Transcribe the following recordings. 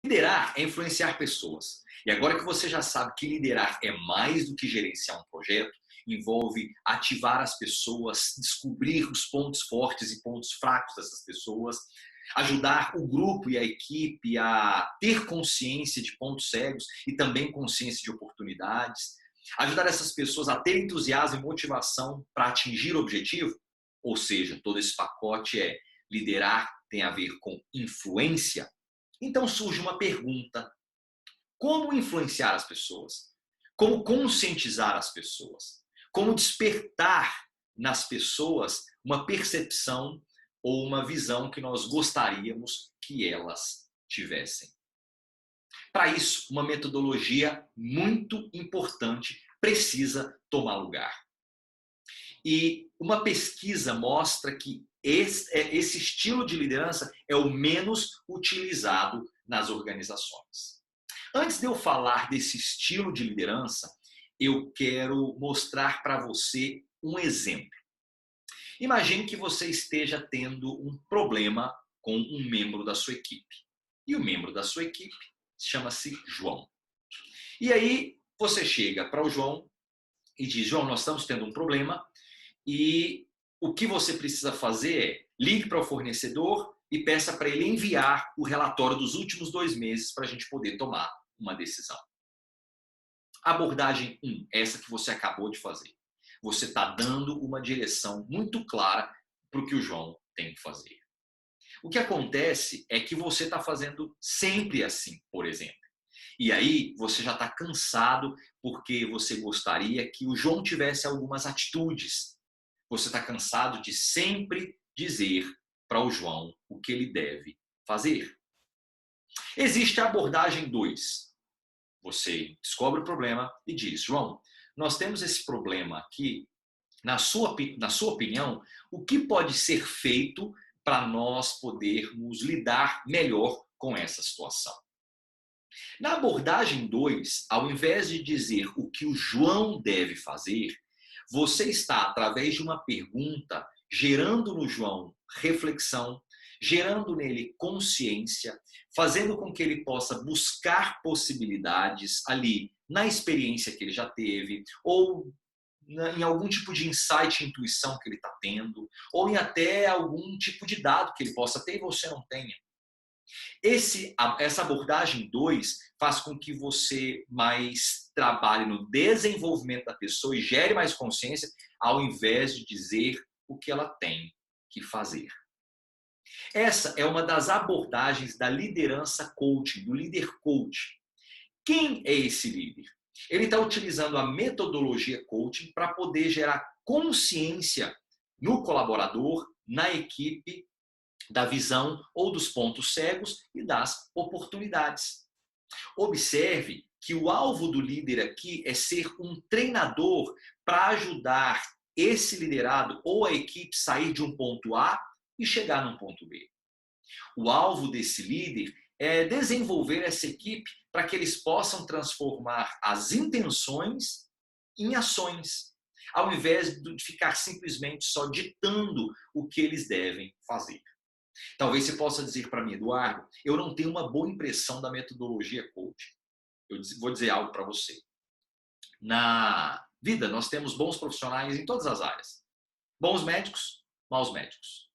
Liderar é influenciar pessoas. E agora que você já sabe que liderar é mais do que gerenciar um projeto, envolve ativar as pessoas, descobrir os pontos fortes e pontos fracos dessas pessoas, ajudar o grupo e a equipe a ter consciência de pontos cegos e também consciência de oportunidades, ajudar essas pessoas a ter entusiasmo e motivação para atingir o objetivo, ou seja, todo esse pacote é liderar tem a ver com influência. Então surge uma pergunta: como influenciar as pessoas? Como conscientizar as pessoas? Como despertar nas pessoas uma percepção ou uma visão que nós gostaríamos que elas tivessem? Para isso, uma metodologia muito importante precisa tomar lugar. E uma pesquisa mostra que esse estilo de liderança é o menos utilizado nas organizações. Antes de eu falar desse estilo de liderança, eu quero mostrar para você um exemplo. Imagine que você esteja tendo um problema com um membro da sua equipe. E o membro da sua equipe chama-se João. E aí você chega para o João e diz: João, nós estamos tendo um problema e o que você precisa fazer é ligue para o fornecedor e peça para ele enviar o relatório dos últimos 2 meses para a gente poder tomar uma decisão. Abordagem 1, essa que você acabou de fazer. Você está dando uma direção muito clara para o que o João tem que fazer. O que acontece é que você está fazendo sempre assim, por exemplo. E aí você já está cansado porque você gostaria que o João tivesse algumas atitudes. Você está cansado de sempre dizer para o João o que ele deve fazer. Existe a abordagem 2. Você descobre o problema e diz: João, nós temos esse problema aqui. Na sua opinião, o que pode ser feito para nós podermos lidar melhor com essa situação? Na abordagem 2, ao invés de dizer o que o João deve fazer, você está, através de uma pergunta, gerando no João reflexão, gerando nele consciência, fazendo com que ele possa buscar possibilidades ali na experiência que ele já teve, ou em algum tipo de insight, intuição que ele está tendo, ou em até algum tipo de dado que ele possa ter e você não tenha. Essa abordagem 2 faz com que você mais trabalhe no desenvolvimento da pessoa e gere mais consciência, ao invés de dizer o que ela tem que fazer. Essa é uma das abordagens da liderança coaching, do líder coach. Quem é esse líder? Ele está utilizando a metodologia coaching para poder gerar consciência no colaborador, na equipe, da visão ou dos pontos cegos e das oportunidades. Observe que o alvo do líder aqui é ser um treinador para ajudar esse liderado ou a equipe sair de um ponto A e chegar num ponto B. O alvo desse líder é desenvolver essa equipe para que eles possam transformar as intenções em ações, ao invés de ficar simplesmente só ditando o que eles devem fazer. Talvez você possa dizer para mim: Eduardo, eu não tenho uma boa impressão da metodologia coaching. Eu vou dizer algo para você. Na vida, nós temos bons profissionais em todas as áreas. Bons médicos, maus médicos.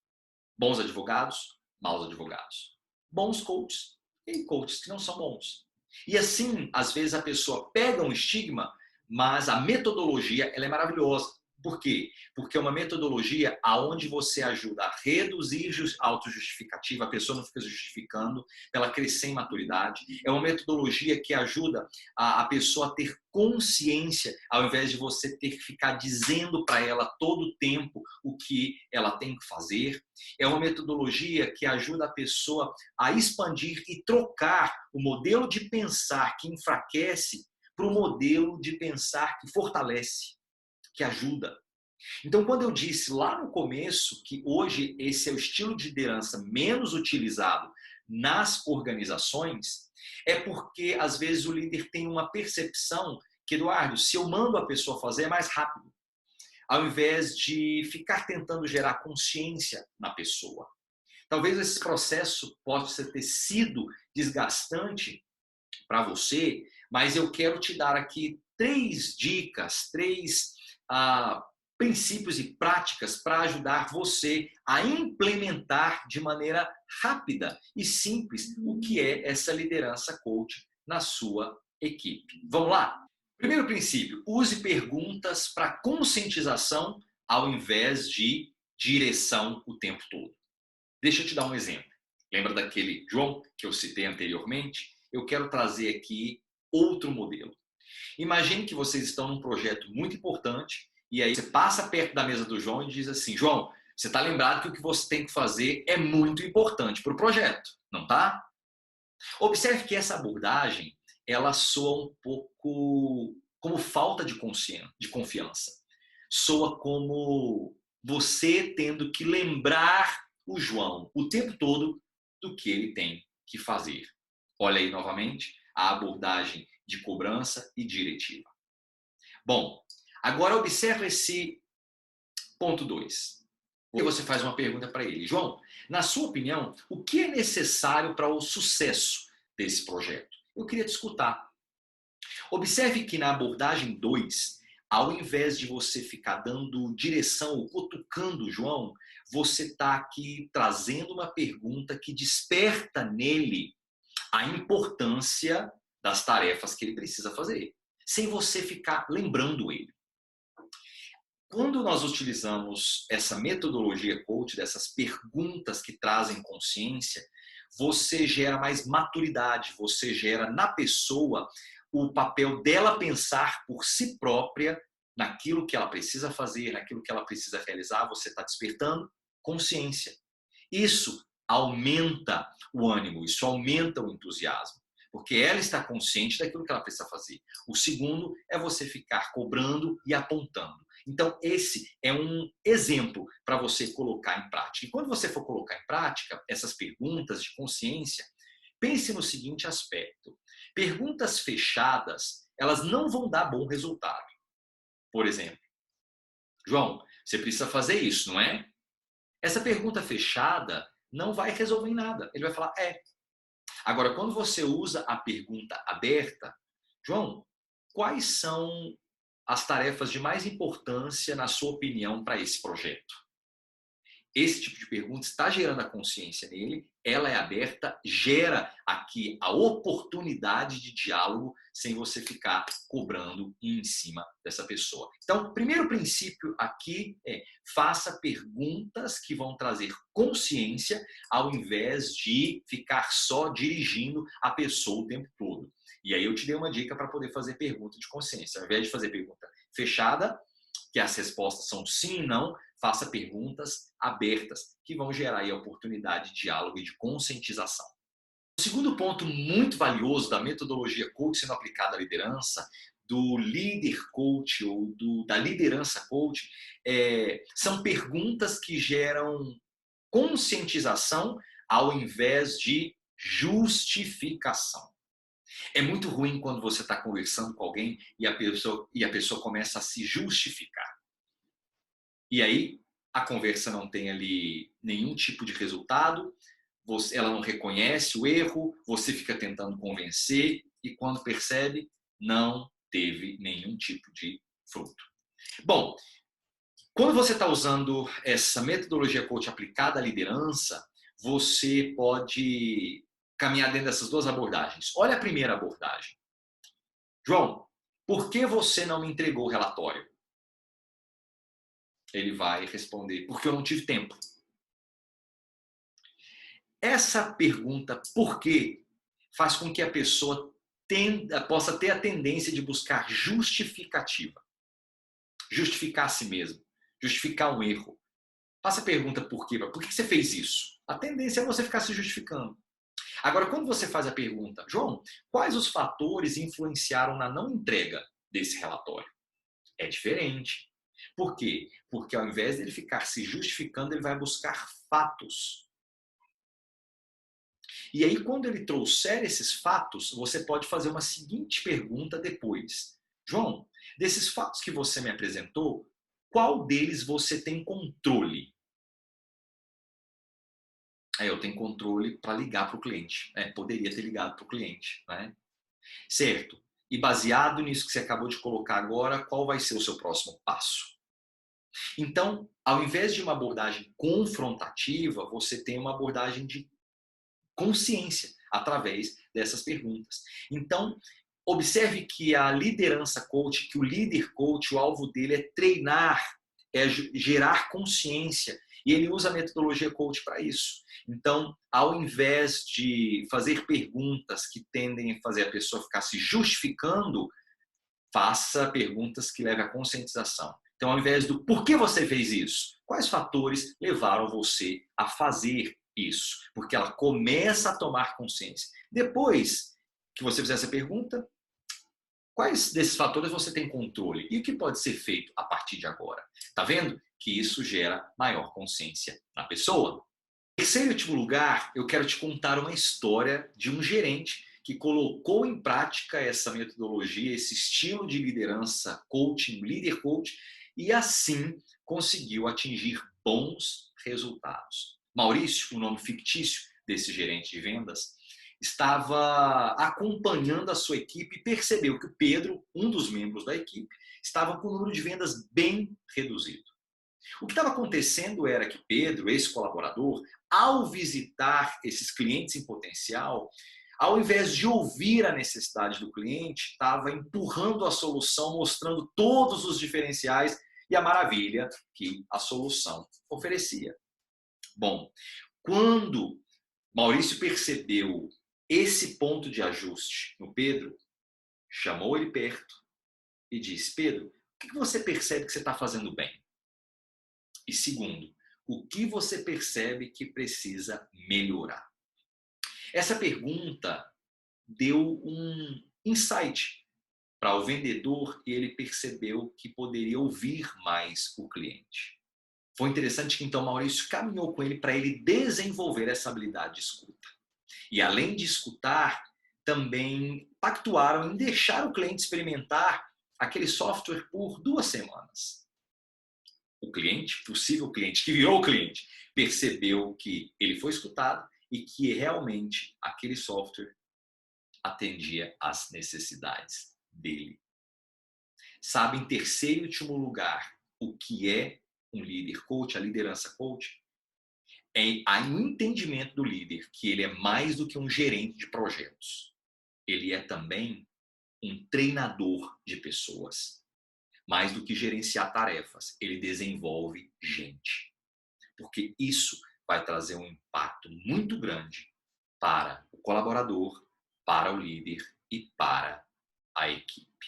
Bons advogados, maus advogados. Bons coaches e coaches que não são bons. E assim, às vezes a pessoa pega um estigma, mas a metodologia ela é maravilhosa. Por quê? Porque é uma metodologia onde você ajuda a reduzir a autojustificativa, a pessoa não fica justificando, ela crescer em maturidade. É uma metodologia que ajuda a pessoa a ter consciência, ao invés de você ter que ficar dizendo para ela todo o tempo o que ela tem que fazer. É uma metodologia que ajuda a pessoa a expandir e trocar o modelo de pensar que enfraquece para o modelo de pensar que fortalece, que ajuda. Então, quando eu disse lá no começo que hoje esse é o estilo de liderança menos utilizado nas organizações, é porque às vezes o líder tem uma percepção que, Eduardo, se eu mando a pessoa fazer é mais rápido, ao invés de ficar tentando gerar consciência na pessoa. Talvez esse processo possa ter sido desgastante para você, mas eu quero te dar aqui 3 dicas, 3 princípios e práticas para ajudar você a implementar de maneira rápida e simples o que é essa liderança coach na sua equipe. Vamos lá? Primeiro princípio, use perguntas para conscientização ao invés de direção o tempo todo. Deixa eu te dar um exemplo. Lembra daquele João que eu citei anteriormente? Eu quero trazer aqui outro modelo. Imagine que vocês estão num projeto muito importante e aí você passa perto da mesa do João e diz assim: João, você está lembrado que o que você tem que fazer é muito importante para o projeto, não tá? Observe que essa abordagem ela soa um pouco como falta de confiança. Soa como você tendo que lembrar o João o tempo todo do que ele tem que fazer. Olha aí novamente a abordagem de cobrança e diretiva. Bom, agora observa esse ponto 2. E você faz uma pergunta para ele. João, na sua opinião, o que é necessário para o sucesso desse projeto? Eu queria te escutar. Observe que na abordagem 2, ao invés de você ficar dando direção ou cutucando o João, você está aqui trazendo uma pergunta que desperta nele a importância das tarefas que ele precisa fazer, sem você ficar lembrando ele. Quando nós utilizamos essa metodologia coach, dessas perguntas que trazem consciência, você gera mais maturidade, você gera na pessoa o papel dela pensar por si própria naquilo que ela precisa fazer, naquilo que ela precisa realizar, você está despertando consciência. Isso aumenta o ânimo, isso aumenta o entusiasmo, porque ela está consciente daquilo que ela precisa fazer. O segundo é você ficar cobrando e apontando. Então, esse é um exemplo para você colocar em prática. E quando você for colocar em prática essas perguntas de consciência, pense no seguinte aspecto. Perguntas fechadas, elas não vão dar bom resultado. Por exemplo, João, você precisa fazer isso, não é? Essa pergunta fechada não vai resolver em nada. Ele vai falar, é. Agora, quando você usa a pergunta aberta, João, quais são as tarefas de mais importância, na sua opinião, para esse projeto? Esse tipo de pergunta está gerando a consciência nele, ela é aberta, gera aqui a oportunidade de diálogo sem você ficar cobrando em cima dessa pessoa. Então, o primeiro princípio aqui é faça perguntas que vão trazer consciência ao invés de ficar só dirigindo a pessoa o tempo todo. E aí eu te dei uma dica para poder fazer pergunta de consciência. Ao invés de fazer pergunta fechada, que as respostas são sim e não, faça perguntas abertas, que vão gerar aí a oportunidade de diálogo e de conscientização. O segundo ponto muito valioso da metodologia coach sendo aplicada à liderança, do líder coach ou da liderança coach, são perguntas que geram conscientização ao invés de justificação. É muito ruim quando você está conversando com alguém e a pessoa começa a se justificar. E aí a conversa não tem ali nenhum tipo de resultado, ela não reconhece o erro, você fica tentando convencer e quando percebe, não teve nenhum tipo de fruto. Bom, quando você está usando essa metodologia coach aplicada à liderança, você pode caminhar dentro dessas 2 abordagens. Olha a primeira abordagem. João, por que você não me entregou o relatório? Ele vai responder, porque eu não tive tempo. Essa pergunta, por quê, faz com que a pessoa possa ter a tendência de buscar justificativa. Justificar a si mesmo. Justificar um erro. Faça a pergunta por quê. Por que você fez isso? A tendência é você ficar se justificando. Agora, quando você faz a pergunta, João, quais os fatores influenciaram na não entrega desse relatório? É diferente. Por quê? Porque ao invés dele ficar se justificando, ele vai buscar fatos. E aí, quando ele trouxer esses fatos, você pode fazer uma seguinte pergunta depois. João, desses fatos que você me apresentou, qual deles você tem controle? Eu tenho controle para ligar para o cliente. Poderia ter ligado para o cliente, né? Certo. E baseado nisso que você acabou de colocar agora, qual vai ser o seu próximo passo? Então, ao invés de uma abordagem confrontativa, você tem uma abordagem de consciência através dessas perguntas. Então, observe que a liderança coach, que o líder coach, o alvo dele é treinar, é gerar consciência. E ele usa a metodologia coach para isso. Então, ao invés de fazer perguntas que tendem a fazer a pessoa ficar se justificando, faça perguntas que levem à conscientização. Então, ao invés do por que você fez isso, quais fatores levaram você a fazer isso? Porque ela começa a tomar consciência. Depois que você fizer essa pergunta, quais desses fatores você tem controle? E o que pode ser feito a partir de agora? Tá vendo que isso gera maior consciência na pessoa? Em terceiro e último lugar, eu quero te contar uma história de um gerente que colocou em prática essa metodologia, esse estilo de liderança coaching, líder coach, e assim conseguiu atingir bons resultados. Maurício, o nome fictício desse gerente de vendas, estava acompanhando a sua equipe e percebeu que o Pedro, um dos membros da equipe, estava com o número de vendas bem reduzido. O que estava acontecendo era que Pedro, esse colaborador, ao visitar esses clientes em potencial, ao invés de ouvir a necessidade do cliente, estava empurrando a solução, mostrando todos os diferenciais e a maravilha que a solução oferecia. Bom, quando Maurício percebeu esse ponto de ajuste no Pedro, chamou ele perto e disse: Pedro, o que você percebe que você está fazendo bem? E segundo, o que você percebe que precisa melhorar? Essa pergunta deu um insight para o vendedor e ele percebeu que poderia ouvir mais o cliente. Foi interessante que então Maurício caminhou com ele para ele desenvolver essa habilidade de escuta. E além de escutar, também pactuaram em deixar o cliente experimentar aquele software por 2 semanas. O cliente, possível cliente, que virou cliente, percebeu que ele foi escutado e que realmente aquele software atendia às necessidades dele. Sabe, em terceiro e último lugar, o que é um líder coach, a liderança coach? É o entendimento do líder que ele é mais do que um gerente de projetos. Ele é também um treinador de pessoas. Mais do que gerenciar tarefas, ele desenvolve gente. Porque isso vai trazer um impacto muito grande para o colaborador, para o líder e para a equipe.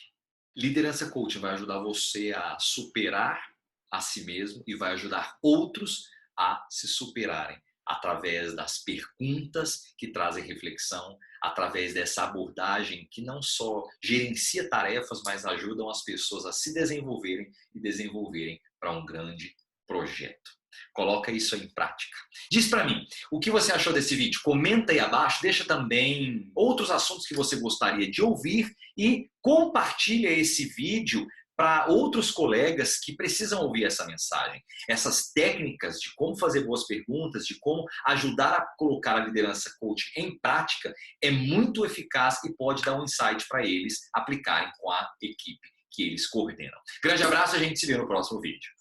Liderança coaching vai ajudar você a superar a si mesmo e vai ajudar outros a se superarem através das perguntas que trazem reflexão, através dessa abordagem que não só gerencia tarefas, mas ajudam as pessoas a se desenvolverem e desenvolverem para um grande projeto. Coloca isso em prática. Diz para mim, o que você achou desse vídeo? Comenta aí abaixo, deixa também outros assuntos que você gostaria de ouvir e compartilha esse vídeo para outros colegas que precisam ouvir essa mensagem. Essas técnicas de como fazer boas perguntas, de como ajudar a colocar a liderança coach em prática, é muito eficaz e pode dar um insight para eles aplicarem com a equipe que eles coordenam. Grande abraço, a gente se vê no próximo vídeo.